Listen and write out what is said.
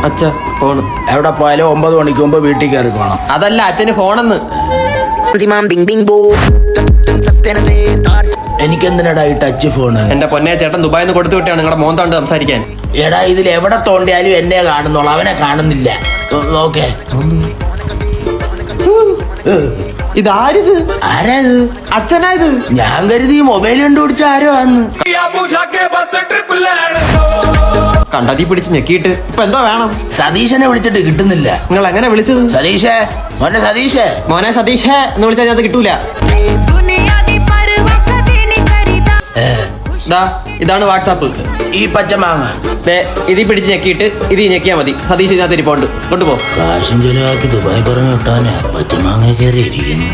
അച്ഛ ഫോണ് എവിടെ പോയാലും 9 മണിക്ക് മുമ്പ് വീട്ടിൽ കയറി പോകണം. അതല്ല അച്ഛന് ഫോണെന്ന്. എനിക്കെന്തിനടാ ഈ ടച്ച് ഫോണ്? എന്റെ പൊന്നെ ചേട്ടൻ ദുബായിൽ നിന്ന് കൊടുത്തു വിട്ടാണ് നിങ്ങളുടെ മോന്താണ്ട് സംസാരിക്കാൻ. എടാ ഇതിൽ എവിടെ തോണ്ടിയാലും എന്നെ കാണുന്നുള്ളു, അവനെ കാണുന്നില്ല. നോക്കേ, ഇതാരിത്? ആരാത്? അച്ഛനായത്? ഞാൻ കരുതി മൊബൈൽ കണ്ടുപിടിച്ച ആരോ ആന്ന്. കണ്ടതി പിടിച്ച് ഞെക്കിയിട്ട് ഇപ്പൊ എന്തോ വേണം? സതീശനെ വിളിച്ചിട്ട് കിട്ടുന്നില്ല. നിങ്ങൾ എങ്ങനെ വിളിച്ചത്? സതീഷേ, മോനെ സതീഷേ. മോനെ സതീഷേ എന്ന് വിളിച്ചാൽ അത് കിട്ടൂല. ഇതാണ് വാട്സാപ്പ്. ഈ പച്ചമാങ്ങ ഇതി പിടിച്ച് ഞെക്കിയിട്ട് ഇത് ഞെക്കിയാ മതി. സതീഷ് ഇതിനകത്ത് ഇരിപ്പുണ്ട്, കൊണ്ടുപോ. കാശും ചെലവാക്കി ദുബായ് പറഞ്ഞു വിട്ടാനാ പച്ചമാങ്ങ കയറി ഇരിക്കുന്നു.